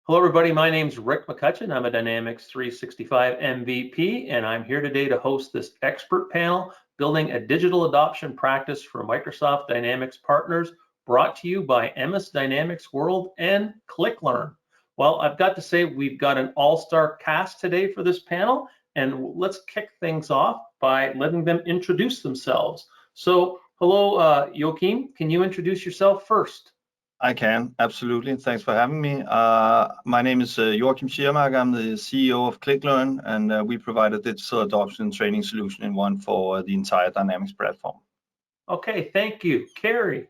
Hello, everybody. My name's Rick McCutcheon. I'm a Dynamics 365 MVP, and I'm here today to host this expert panel, Building a Digital Adoption Practice for Microsoft Dynamics Partners, brought to you by MS Dynamics World and ClickLearn. Well, I've got to say we've got an all-star cast today for this panel, and let's kick things off by letting them introduce themselves. So, hello, Joachim, can you introduce yourself first? I can, absolutely. Thanks for having me. My name is Joachim Schiermark. I'm the CEO of ClickLearn, and we provide a digital adoption training solution in one for the entire Dynamics platform. Okay, thank you. Carrie.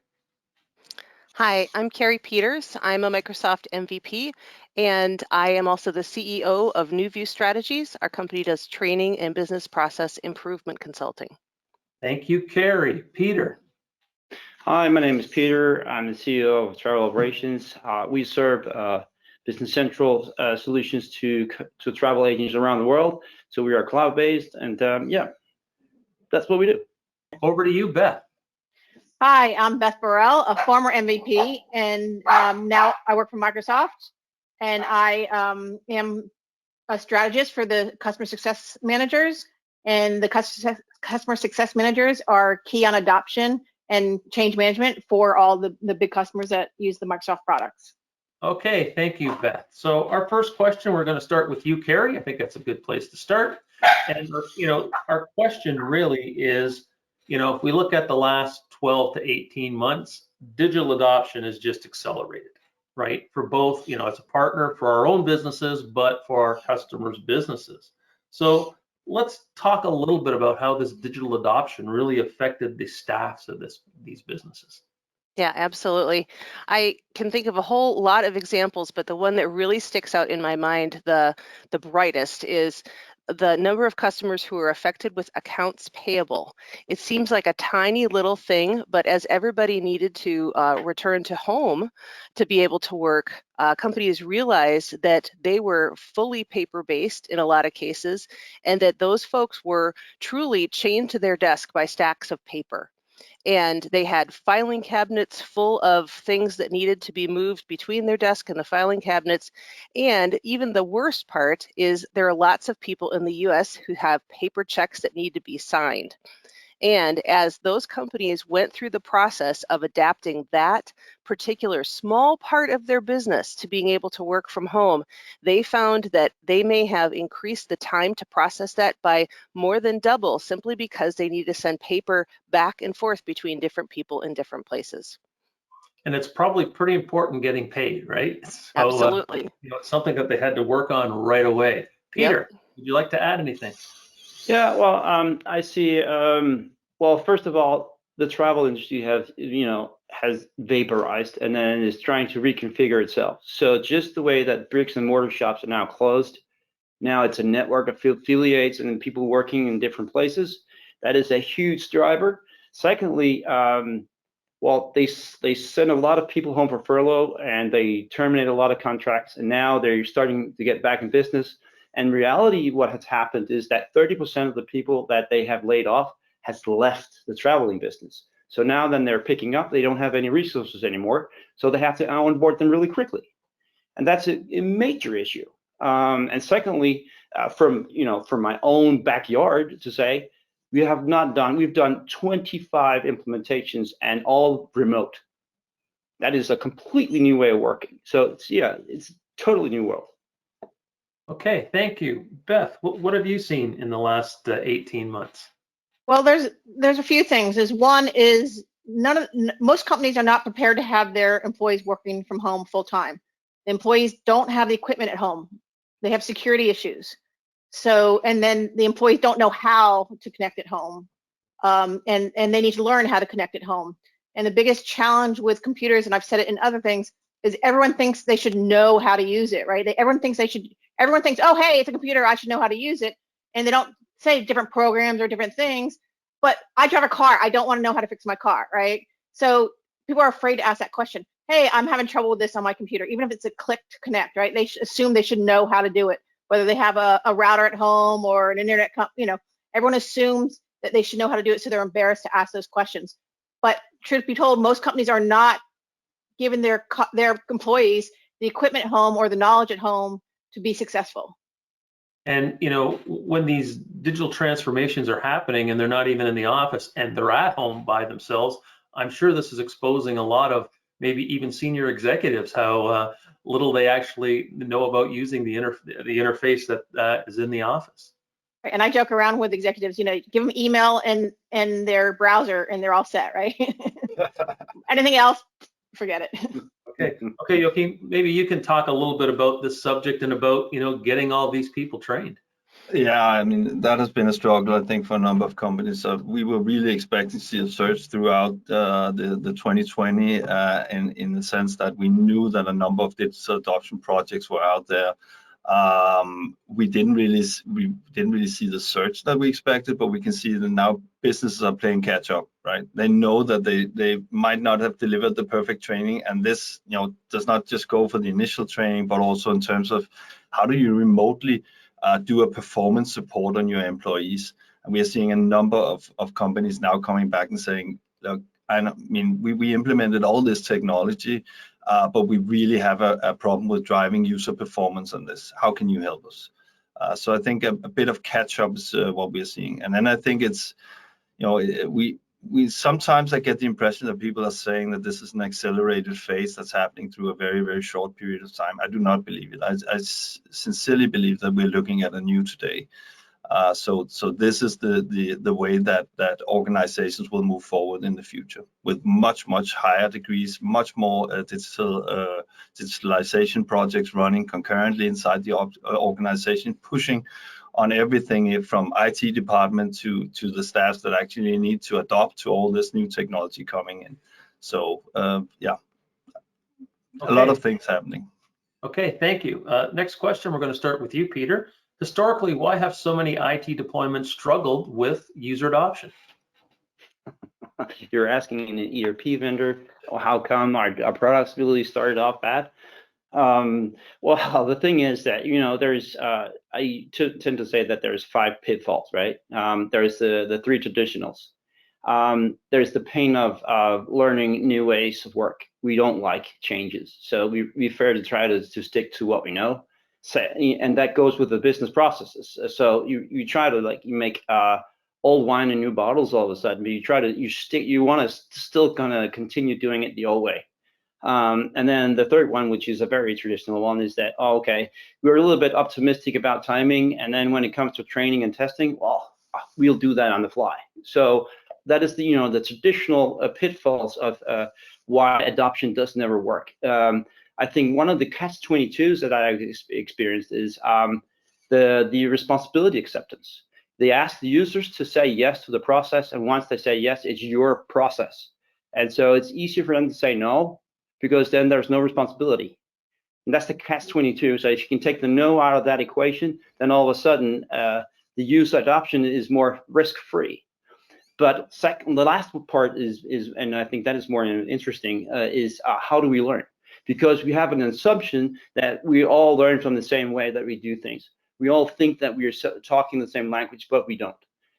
Hi, I'm Carrie Peters. I'm a Microsoft MVP, and I am also the CEO of New View Strategies. Our company does training and business process improvement consulting. Thank you, Carrie. Peter. Hi, my name is Peter. I'm the CEO of Travel Operations. We serve Business Central solutions to travel agents around the world. So we are cloud-based, and yeah, that's what we do. Over to you, Beth. Hi, I'm Beth Burrell, a former MVP, and now I work for Microsoft, and I am a strategist for the customer success managers, and the customer success managers are key on adoption and change management for all the big customers that use the Microsoft products. Okay, thank you, Beth. So our first question, we're going to start with you, Carrie. I think that's a good place to start. And our question really is, if we look at the last 12 to 18 months, digital adoption is just accelerated, right? For both, as a partner for our own businesses, but for our customers' businesses. So let's talk a little bit about how this digital adoption really affected the staffs of these businesses. Yeah, absolutely. I can think of a whole lot of examples, but the one that really sticks out in my mind, the brightest, is the number of customers who are affected with accounts payable. It seems like a tiny little thing, but as everybody needed to return to home to be able to work, companies realized that they were fully paper-based in a lot of cases, and that those folks were truly chained to their desk by stacks of paper. And they had filing cabinets full of things that needed to be moved between their desk and the filing cabinets. And even the worst part is there are lots of people in the US who have paper checks that need to be signed. And as those companies went through the process of adapting that particular small part of their business to being able to work from home, they found that they may have increased the time to process that by more than double, simply because they need to send paper back and forth between different people in different places. And it's probably pretty important getting paid, right? So, absolutely. It's something that they had to work on right away. Peter, would you like to add anything? Yeah, well, I see. Well, first of all, the travel industry has vaporized and then is trying to reconfigure itself. So just the way that bricks and mortar shops are now closed, now it's a network of affiliates and people working in different places. That is a huge driver. Secondly, well, they send a lot of people home for furlough and they terminate a lot of contracts, and now they're starting to get back in business. And in reality, what has happened is that 30% of the people that they have laid off has left the traveling business. So now then they're picking up, they don't have any resources anymore, so they have to onboard them really quickly. And that's a major issue. And secondly, from my own backyard to say, we've done 25 implementations and all remote. That is a completely new way of working. So it's a totally new world. Okay, thank you. Beth, what have you seen in the last 18 months? Well, there's a few things. One is most companies are not prepared to have their employees working from home full time. The employees don't have the equipment at home. They have security issues. So, and then the employees don't know how to connect at home, and they need to learn how to connect at home. And the biggest challenge with computers, and I've said it in other things, is everyone thinks they should know how to use it, right? Everyone thinks, oh, hey, it's a computer, I should know how to use it. And they don't say different programs or different things, but I drive a car, I don't want to know how to fix my car, right? So people are afraid to ask that question. Hey, I'm having trouble with this on my computer, even if it's a click to connect, right? They assume they should know how to do it, whether they have a router at home or an internet, everyone assumes that they should know how to do it, so they're embarrassed to ask those questions. But truth be told, most companies are not giving their employees the equipment at home or the knowledge at home to be successful. And when these digital transformations are happening and they're not even in the office and they're at home by themselves, I'm sure this is exposing a lot of maybe even senior executives how little they actually know about using the interface that is in the office. And I joke around with executives, give them email and their browser and they're all set, right? Anything else, forget it. Okay, Joachim, maybe you can talk a little bit about this subject and about, getting all these people trained. Yeah, I mean, that has been a struggle, I think, for a number of companies. We were really expecting to see a surge throughout the 2020 in the sense that we knew that a number of digital adoption projects were out there. We didn't really see the surge that we expected, but we can see that now businesses are playing catch up, right? They know that they might not have delivered the perfect training, and this does not just go for the initial training, but also in terms of how do you remotely do a performance support on your employees. And we are seeing a number of companies now coming back and saying, look, I mean, we implemented all this technology, but we really have a problem with driving user performance on this. How can you help us? So I think a bit of catch up is what we're seeing. And then I think it's, we sometimes I get the impression that people are saying that this is an accelerated phase that's happening through a very, very short period of time. I do not believe it. I sincerely believe that we're looking at a new today. So this is the way that organizations will move forward in the future with much higher degrees, much more digitalization projects running concurrently inside the organization, pushing on everything from IT department to the staff that actually need to adopt to all this new technology coming in. So yeah, a lot of things happening. Okay, thank you. Next question, we're going to start with you, Peter. Historically, why have so many IT deployments struggled with user adoption? You're asking an ERP vendor, how come our products really started off bad? Well, the thing is that, there's, I tend to say that there's 5 pitfalls, right? There's the 3 traditionals. There's the pain of learning new ways of work. We don't like changes. So we prefer to try to stick to what we know. So, and that goes with the business processes. So you try to you make old wine in new bottles all of a sudden, but you want to still kind of continue doing it the old way. And then the third one, which is a very traditional one, is that, we're a little bit optimistic about timing. And then when it comes to training and testing, well, we'll do that on the fly. So that is the traditional pitfalls of why adoption does never work. I think one of the catch-22s that I've experienced is the responsibility acceptance. They ask the users to say yes to the process, and once they say yes, it's your process. And so it's easier for them to say no, because then there's no responsibility. And that's the catch-22. So if you can take the no out of that equation, then all of a sudden the user adoption is more risk-free. But second, the last part is, and I think that is more interesting, is how do we learn? Because we have an assumption that we all learn from the same way that we do things. We all think that we are talking the same language, but we don't.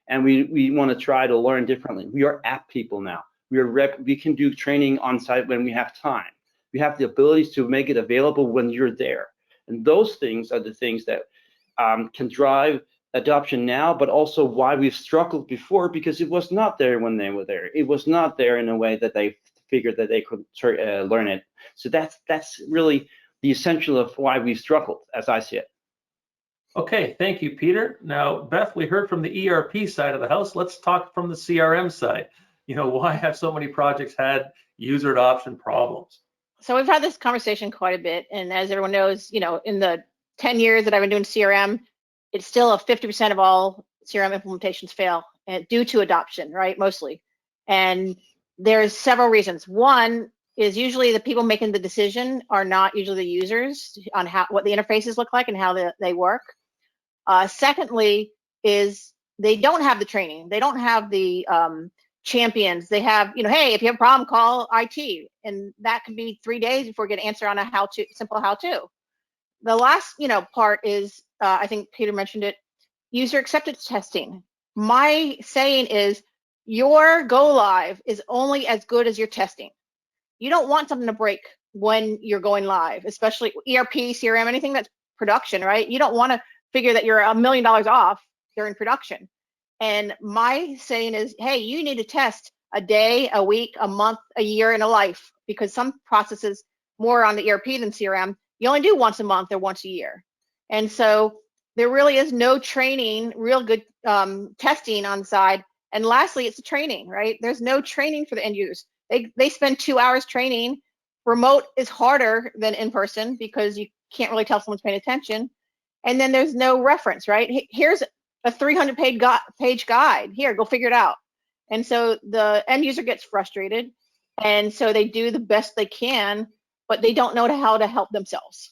And we want to try to learn differently. We are app people now. We can do training on site when we have time. We have the abilities to make it available when you're there. And those things are the things that can drive adoption now, but also why we've struggled before, because it was not there when they were there. It was not there in a way that they figured that they could learn it. So that's really the essential of why we've struggled, as I see it. Okay, thank you, Peter. Now, Beth, we heard from the ERP side of the house. Let's talk from the CRM side. Why have so many projects had user adoption problems? So we've had this conversation quite a bit, and as everyone knows, in the 10 years that I've been doing CRM, it's still 50% of all CRM implementations fail due to adoption, right? Mostly. And there's several reasons. One is usually the people making the decision are not usually the users on what the interfaces look like and how they work. Secondly is they don't have the training. They don't have the champions. They have, hey, if you have a problem, call IT. And that could be 3 days before you get an answer on a simple how-to. The last, part is, I think Peter mentioned it, user acceptance testing. My saying is your go live is only as good as your testing. You don't want something to break when you're going live, especially ERP, CRM, anything that's production, right? You don't want to figure that you're $1 million off during production. And my saying is, hey, you need to test a day, a week, a month, a year, and a life, because some processes more on the ERP than CRM, you only do once a month or once a year. And so there really is no training, real good testing on the side. And lastly, it's the training, right? There's no training for the end users. They spend 2 hours training. Remote is harder than in person because you can't really tell someone's paying attention. And then there's no reference, right? Here's a 300-page guide. Here, go figure it out. And so the end user gets frustrated. And so they do the best they can, but they don't know how to help themselves.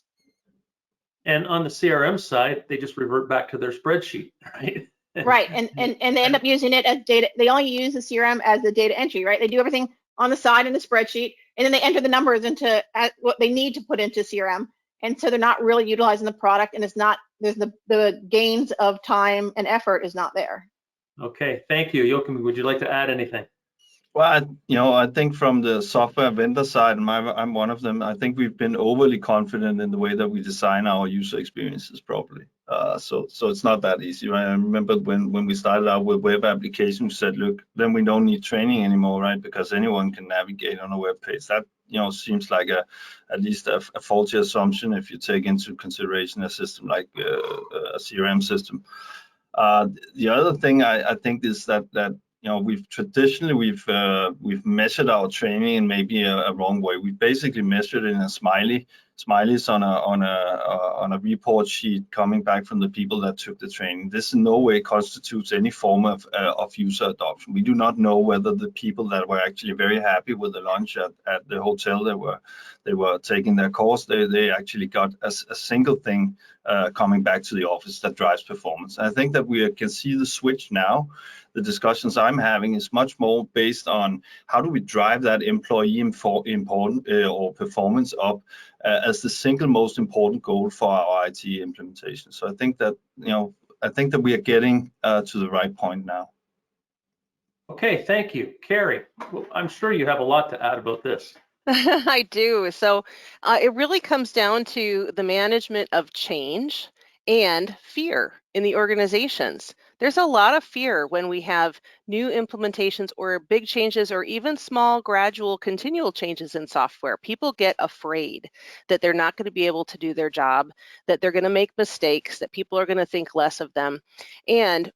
And on the CRM side, they just revert back to their spreadsheet, right? Right, and they end up using it as data. They only use the CRM as the data entry, right? They do everything on the side in the spreadsheet, and then they enter the numbers into what they need to put into CRM. And so they're not really utilizing the product, and it's not, there's the gains of time and effort is not there. Okay, thank you. Joachim, would you like to add anything? Well, I think from the software vendor side, and I'm one of them, I think we've been overly confident in the way that we design our user experiences properly. So it's not that easy, right? I remember when we started out with web applications, we said, look, then we don't need training anymore, right? Because anyone can navigate on a web page. That, seems like at least a faulty assumption if you take into consideration a system like a CRM system. The other thing I think is that we've traditionally we've measured our training in maybe a wrong way. We basically measured it in smileys on a report sheet coming back from the people that took the training. This in no way constitutes any form of user adoption. We do not know whether the people that were actually very happy with the lunch at the hotel they were taking their course, they actually got a single thing coming back to the office that drives performance. I think that we can see the switch now. The discussions I'm having is much more based on how do we drive that employee important or performance up as the single most important goal for our IT implementation. So I think that we are getting to the right point now. Okay, thank you. Carrie, well, I'm sure you have a lot to add about this. I do. So it really comes down to the management of change and fear in the organizations. There's a lot of fear when we have new implementations or big changes or even small, gradual, continual changes in software. People get afraid that they're not going to be able to do their job, that they're going to make mistakes, that people are going to think less of them. And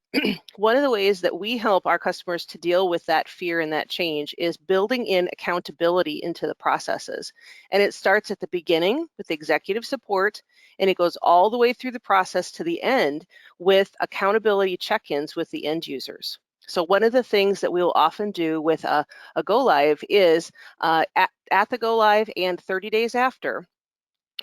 one of the ways that we help our customers to deal with that fear and that change is building in accountability into the processes. And it starts at the beginning with executive support, and it goes all the way through the process to the end with accountability check-ins with the end users. So one of the things that we'll often do with a go live is at the go live and 30 days after,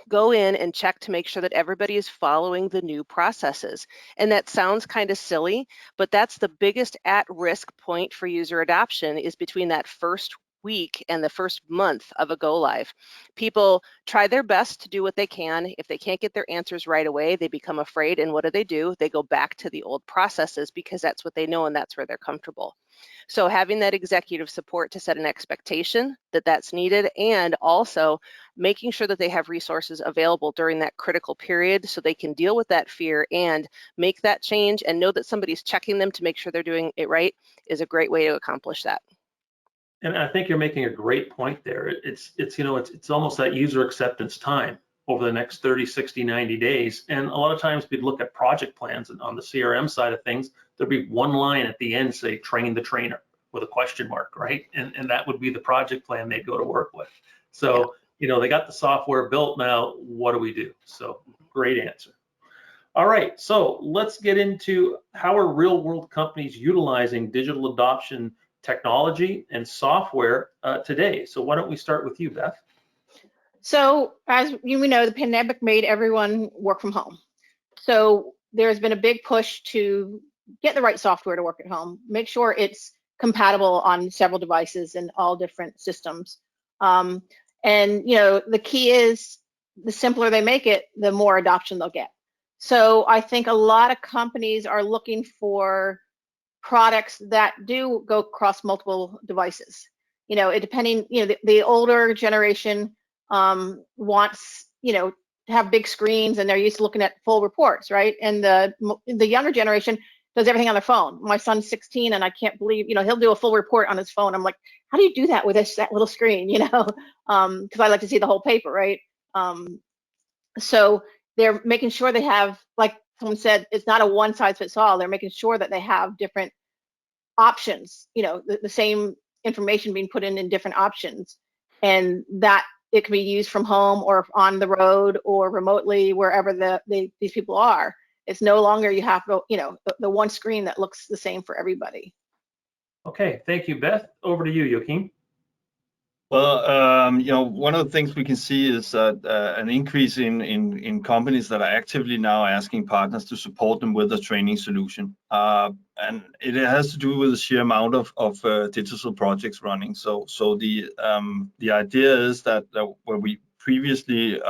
go in and check to make sure that everybody is following the new processes. And that sounds kind of silly, but that's the biggest at-risk point for user adoption is between that first week and the first month of a go live. People try their best to do what they can. If they can't get their answers right away, they become afraid. And what do? They go back to the old processes because that's what they know and that's where they're comfortable. So having that executive support to set an expectation that that's needed, and also making sure that they have resources available during that critical period so they can deal with that fear and make that change and know that somebody's checking them to make sure they're doing it right is a great way to accomplish that. And I think you're making a great point there. It's almost that user acceptance time over the next 30, 60, 90 days. And a lot of times we'd look at project plans, and on the CRM side of things, there'd be one line at the end, say, train the trainer with a question mark, right? And that would be the project plan they'd go to work with. So, they got the software built now, what do we do? So great answer. All right, so let's get into how are real world companies utilizing digital adoption technology and software today. So why don't we start with you, Beth? So as we know, the pandemic made everyone work from home. So there's been a big push to get the right software to work at home, make sure it's compatible on several devices and all different systems. And the key is the simpler they make it, the more adoption they'll get. So I think a lot of companies are looking for products that do go across multiple devices. The older generation wants, to have big screens, and they're used to looking at full reports, right? And the younger generation does everything on their phone. My son's 16, and I can't believe, he'll do a full report on his phone. I'm like, how do you do that with that little screen, because I like to see the whole paper, right? So they're making sure they have, like someone said, it's not a one size fits all. They're making sure that they have different options, the same information being put in different options, and that it can be used from home or on the road or remotely, wherever these people are. It's no longer you have to, the one screen that looks the same for everybody. Okay, thank you, Beth. Over to you, Joachim. Well, one of the things we can see is that an increase in companies that are actively now asking partners to support them with a training solution, and it has to do with the sheer amount of digital projects running. So the idea is that where we previously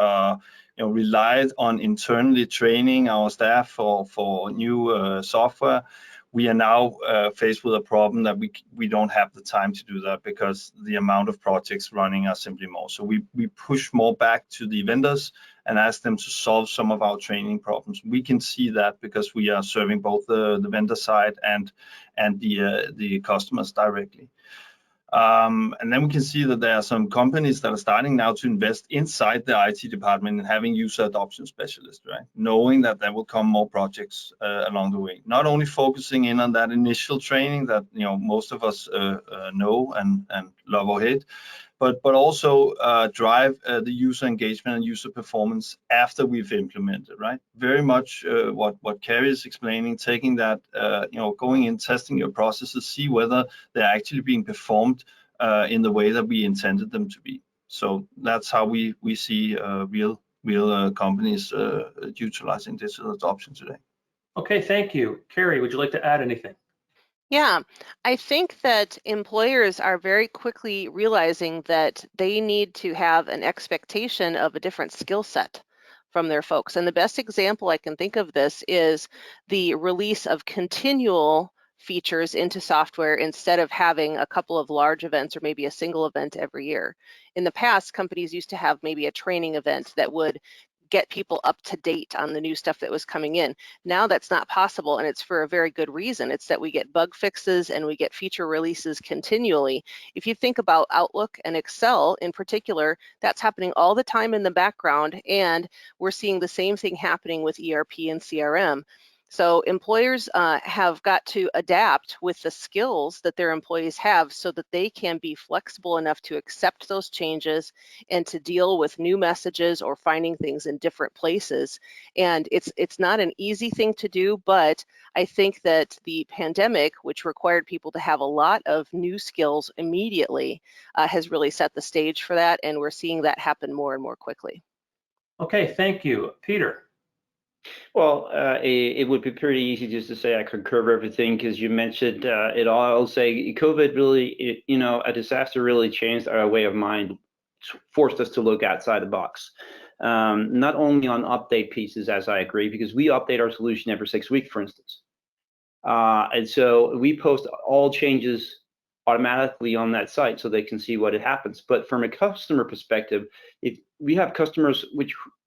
relied on internally training our staff for new software, we are now faced with a problem that we don't have the time to do that because the amount of projects running are simply more. So we push more back to the vendors and ask them to solve some of our training problems. We can see that because we are serving both the vendor side and the customers directly. And then we can see that there are some companies that are starting now to invest inside the IT department and having user adoption specialists, right? Knowing that there will come more projects along the way. Not only focusing in on that initial training that most of us know and love or hate, but also drive the user engagement and user performance after we've implemented, right? Very much what Carrie is explaining, taking that, going in, testing your processes, see whether they're actually being performed in the way that we intended them to be. So that's how we see real companies utilizing digital adoption today. Okay, thank you. Carrie, would you like to add anything? Yeah, I think that employers are very quickly realizing that they need to have an expectation of a different skill set from their folks. And the best example I can think of this is the release of continual features into software instead of having a couple of large events or maybe a single event every year. In the past, companies used to have maybe a training event that would get people up to date on the new stuff that was coming in. Now that's not possible, and it's for a very good reason. It's that we get bug fixes and we get feature releases continually. If you think about Outlook and Excel in particular, that's happening all the time in the background, and we're seeing the same thing happening with ERP and CRM. So employers have got to adapt with the skills that their employees have so that they can be flexible enough to accept those changes and to deal with new messages or finding things in different places. And it's not an easy thing to do, but I think that the pandemic, which required people to have a lot of new skills immediately, has really set the stage for that, and we're seeing that happen more and more quickly. Okay, thank you. Peter. Well, it would be pretty easy just to say I concur with everything because you mentioned it all. I'll say COVID really, a disaster really changed our way of mind, forced us to look outside the box. Not only on update pieces, as I agree, because we update our solution every 6 weeks, for instance. And so we post all changes automatically on that site so they can see what it happens. But from a customer perspective, if we have customers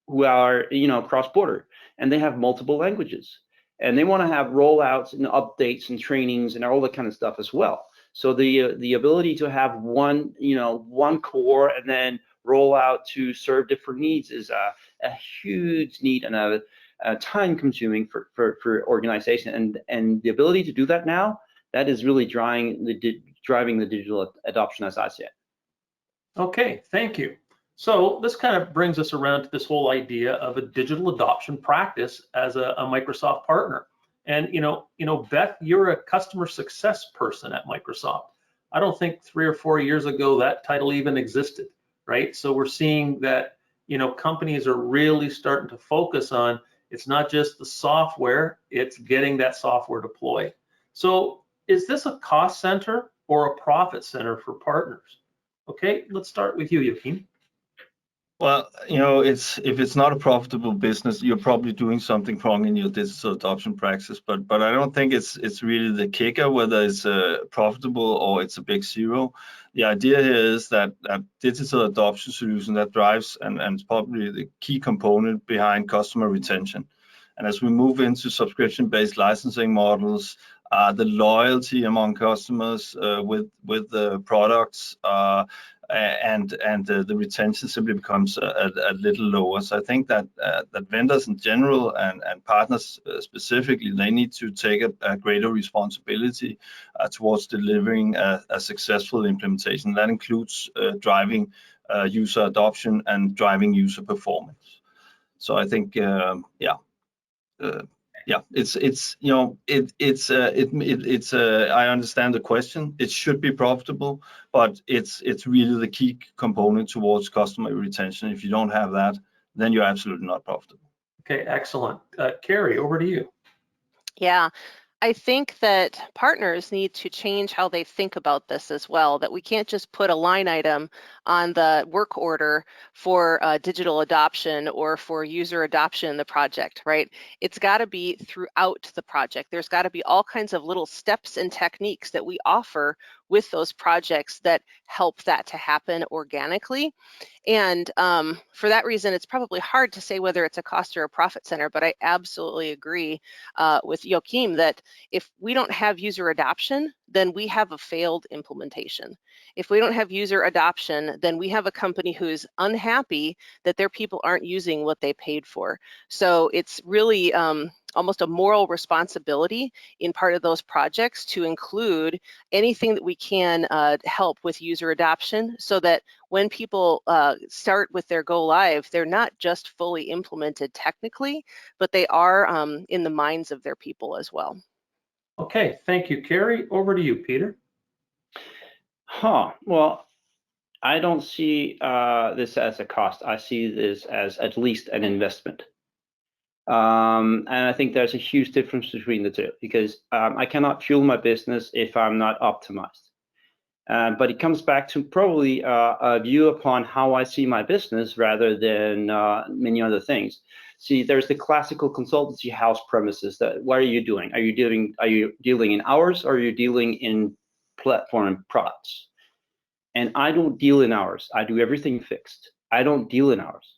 who are cross-border and they have multiple languages and they want to have rollouts and updates and trainings and all that kind of stuff as well. So the ability to have one core and then roll out to serve different needs is a huge need and a time consuming for organization, and the ability to do that now, that is really driving the digital adoption as I see it. Okay, thank you. So this kind of brings us around to this whole idea of a digital adoption practice as a Microsoft partner. And Beth, you're a customer success person at Microsoft. I don't think 3 or 4 years ago that title even existed, right? So we're seeing that companies are really starting to focus on, it's not just the software, it's getting that software deployed. So is this a cost center or a profit center for partners? Okay, let's start with you, Joachim. Well, if it's not a profitable business, you're probably doing something wrong in your digital adoption practice. But I don't think it's really the kicker whether it's profitable or it's a big zero. The idea here is that digital adoption solution that drives and it's probably the key component behind customer retention. And as we move into subscription-based licensing models, the loyalty among customers with the products and the retention simply becomes a little lower. So I think that vendors in general and partners specifically, they need to take a greater responsibility towards delivering a successful implementation. That includes driving user adoption and driving user performance. So I think, I understand the question. It should be profitable, but it's really the key component towards customer retention. If you don't have that, then you're absolutely not profitable. Okay, excellent. Carrie, over to you. Yeah, I think that partners need to change how they think about this as well, that we can't just put a line item on the work order for digital adoption or for user adoption in the project, right? It's got to be throughout the project. There's got to be all kinds of little steps and techniques that we offer with those projects that help that to happen organically. And for that reason, it's probably hard to say whether it's a cost or a profit center, but I absolutely agree with Joachim that if we don't have user adoption, then we have a failed implementation. If we don't have user adoption, then we have a company who's unhappy that their people aren't using what they paid for. So it's really almost a moral responsibility in part of those projects to include anything that we can help with user adoption, so that when people start with their go live, they're not just fully implemented technically, but they are in the minds of their people as well. Okay, thank you, Carrie. Over to you, Peter. Well, I don't see this as a cost. I see this as at least an investment. And I think there's a huge difference between the two, because I cannot fuel my business if I'm not optimized. But it comes back to probably a view upon how I see my business rather than many other things. See, there's the classical consultancy house premises. That what are you doing? Are you dealing in hours, or are you dealing in platform products? And I don't deal in hours. I do everything fixed. I don't deal in hours.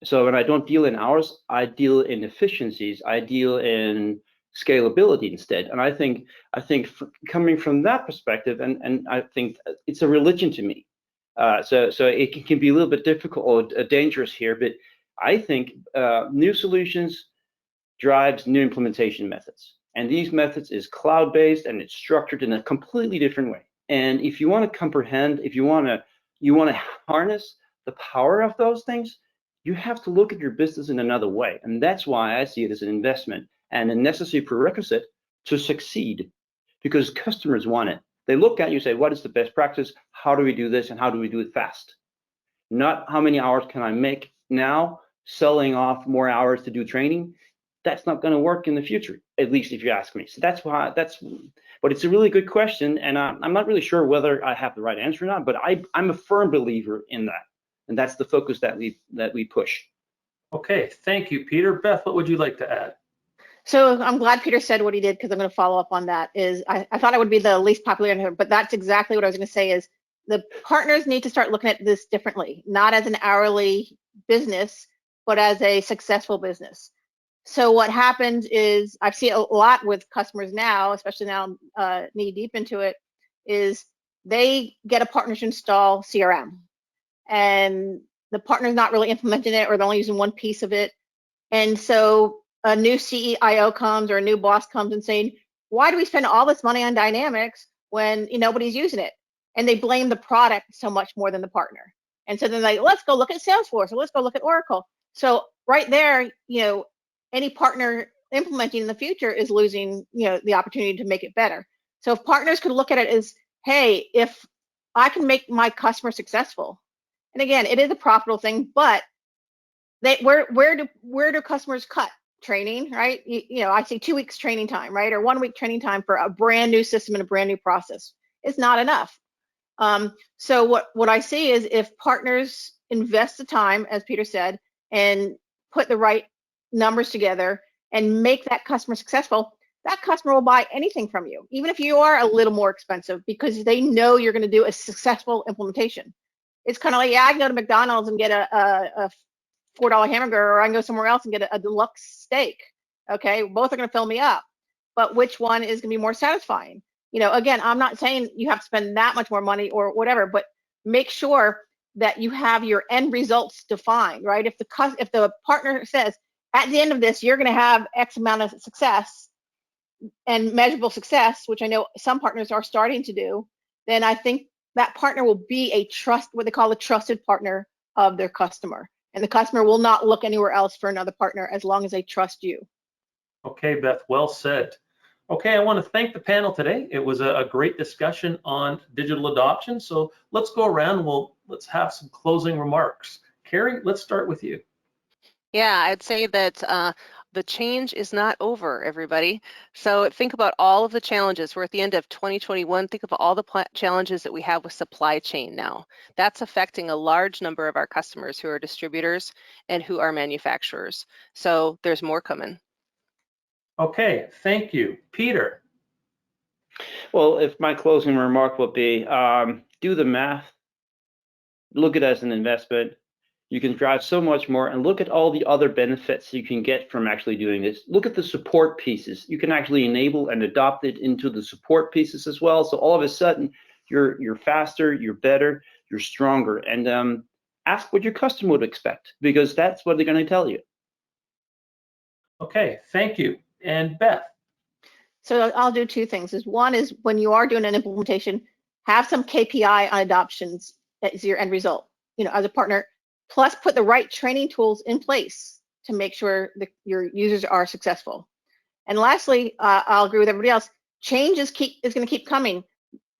So when I don't deal in hours, I deal in efficiencies. I deal in scalability instead. And I think coming from that perspective, and I think it's a religion to me. So it can be a little bit difficult or dangerous here, but I think new solutions drives new implementation methods. And these methods is cloud-based, and it's structured in a completely different way. And if you want to comprehend, if you want to harness the power of those things, you have to look at your business in another way. And that's why I see it as an investment and a necessary prerequisite to succeed, because customers want it. They look at you and say, what is the best practice? How do we do this, and how do we do it fast? Not how many hours can I make now, selling off more hours to do training. That's not going to work in the future, at least if you ask me. So but it's a really good question, and I'm not really sure whether I have the right answer or not, but I'm a firm believer in that. And that's the focus that we push. Okay, thank you, Peter. Beth, what would you like to add? So I'm glad Peter said what he did, because I'm going to follow up on that. I thought I would be the least popular, but that's exactly what I was going to say. Is the partners need to start looking at this differently, not as an hourly business, but as a successful business. So what happens is, I've seen a lot with customers now, especially now knee deep into it, is they get a partner to install CRM, and the partner's not really implementing it, or they're only using one piece of it. And so a new CIO comes, or a new boss comes and saying, why do we spend all this money on Dynamics when nobody's using it? And they blame the product so much more than the partner. And so then let's go look at Salesforce, or let's go look at Oracle. So right there, any partner implementing in the future is losing, the opportunity to make it better. So if partners could look at it as, hey, if I can make my customer successful, and again, it is a profitable thing, but where do customers cut? Training, right? I see 2 weeks training time, right? Or 1 week training time for a brand new system and a brand new process. It's not enough. So what I see is, if partners invest the time, as Peter said, and put the right numbers together and make that customer successful, that customer will buy anything from you, even if you are a little more expensive, because they know you're going to do a successful implementation. It's kind of like, yeah, I can go to McDonald's and get a $4 hamburger, or I can go somewhere else and get a deluxe steak. Okay, both are going to fill me up, but which one is going to be more satisfying? You know, again, I'm not saying you have to spend that much more money or whatever, but make sure that you have your end results defined, right? If the partner says at the end of this you're going to have X amount of success and measurable success, which I know some partners are starting to do, then I think that partner will be what they call a trusted partner of their customer, and the customer will not look anywhere else for another partner as long as they trust you. Okay, Beth, well said. Okay, I want to thank the panel today. It was a great discussion on digital adoption. So let's go around. Let's have some closing remarks. Carrie, let's start with you. Yeah, I'd say that the change is not over, everybody. So think about all of the challenges. We're at the end of 2021. Think of all the challenges that we have with supply chain now. That's affecting a large number of our customers who are distributors and who are manufacturers. So there's more coming. Okay, thank you. Peter. Well, if my closing remark would be, do the math, look at it as an investment. You can drive so much more, and look at all the other benefits you can get from actually doing this. Look at the support pieces. You can actually enable and adopt it into the support pieces as well. So all of a sudden, you're faster, you're better, you're stronger. And ask what your customer would expect, because that's what they're going to tell you. Okay, thank you. And Beth. So I'll do two things. One is when you are doing an implementation, have some KPI on adoptions as your end result, you know, as a partner. Plus, put the right training tools in place to make sure that your users are successful. And lastly, I'll agree with everybody else. Change is going to keep coming.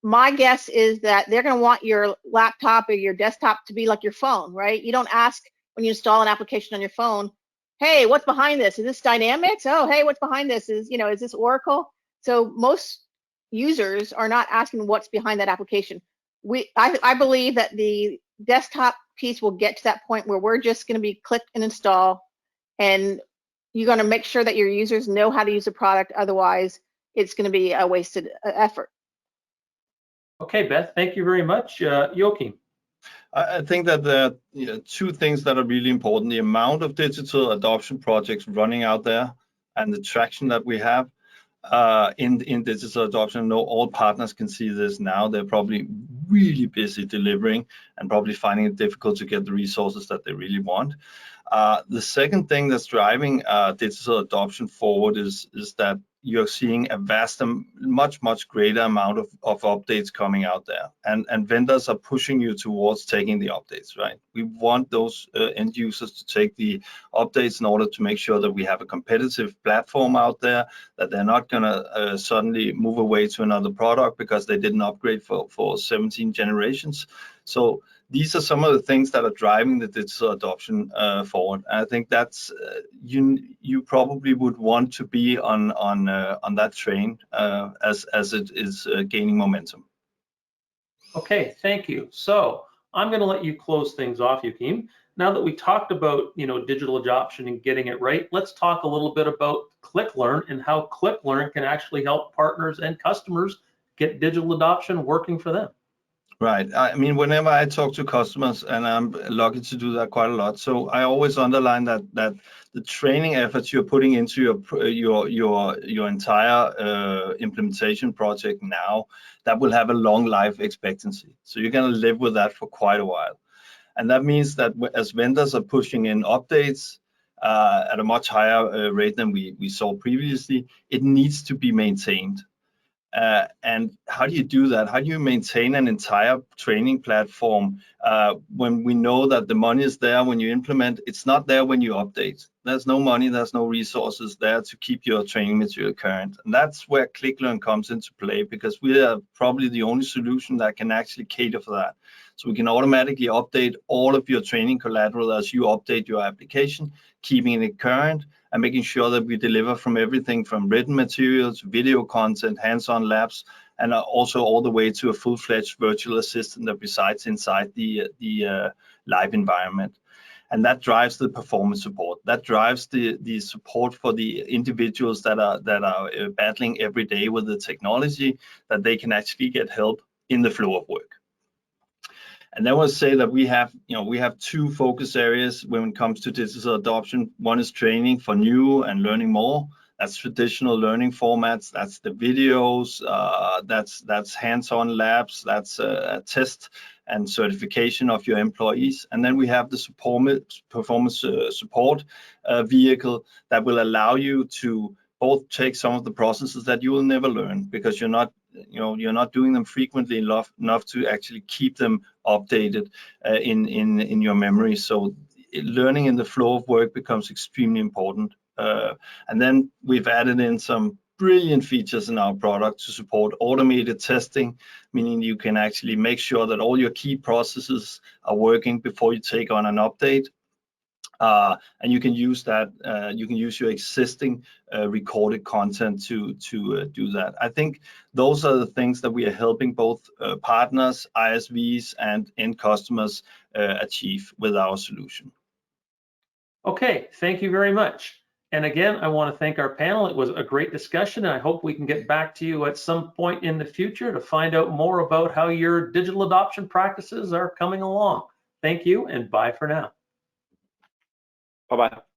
My guess is that they're going to want your laptop or your desktop to be like your phone, right? You don't ask when you install an application on your phone, hey, what's behind this? Is this Dynamics? Oh, hey, what's behind this? Is this Oracle? So most users are not asking what's behind that application. I believe that the desktop piece will get to that point where we're just going to be click and install, and you're going to make sure that your users know how to use the product. Otherwise, it's going to be a wasted effort. Okay, Beth, thank you very much. Joachim. I think that there are two things that are really important: the amount of digital adoption projects running out there and the traction that we have in digital adoption. I know all partners can see this now. They're probably really busy delivering and probably finding it difficult to get the resources that they really want. The second thing that's driving digital adoption forward is that you're seeing a much greater amount of updates coming out there, and vendors are pushing you towards taking the updates, right? We want those end users to take the updates in order to make sure that we have a competitive platform out there, that they're not gonna suddenly move away to another product because they didn't upgrade for 17 generations. So these are some of the things that are driving the digital adoption forward. And I think that's you probably would want to be on that train as it is gaining momentum. Okay, thank you. So I'm going to let you close things off, Joachim. Now that we talked about digital adoption and getting it right, let's talk a little bit about ClickLearn and how ClickLearn can actually help partners and customers get digital adoption working for them. Right. I mean, whenever I talk to customers, and I'm lucky to do that quite a lot, so I always underline that the training efforts you're putting into your entire implementation project now, that will have a long life expectancy. So you're going to live with that for quite a while, and that means that as vendors are pushing in updates at a much higher rate than we saw previously, it needs to be maintained. And how do you do that? How do you maintain an entire training platform when we know that the money is there when you implement? It's not there when you update. There's no money, there's no resources there to keep your training material current. And that's where ClickLearn comes into play, because we are probably the only solution that can actually cater for that. So we can automatically update all of your training collateral as you update your application, keeping it current and making sure that we deliver from everything from written materials, video content, hands-on labs, and also all the way to a full-fledged virtual assistant that resides inside the live environment. And that drives the performance support. That drives the support for the individuals that are battling every day with the technology, that they can actually get help in the flow of work. And then we'll say that we have two focus areas when it comes to digital adoption. One is training for new and learning more. That's traditional learning formats. That's the videos. That's hands-on labs. That's a test and certification of your employees. And then we have the performance support vehicle that will allow you to both take some of the processes that you will never learn because you're not doing them frequently enough to actually keep them updated in your memory. So learning in the flow of work becomes extremely important. And then we've added in some brilliant features in our product to support automated testing, meaning you can actually make sure that all your key processes are working before you take on an update. And you can use that. You can use your existing recorded content to do that. I think those are the things that we are helping both partners, ISVs, and end customers achieve with our solution. Okay, thank you very much. And again, I want to thank our panel. It was a great discussion, and I hope we can get back to you at some point in the future to find out more about how your digital adoption practices are coming along. Thank you, and bye for now. Bye-bye.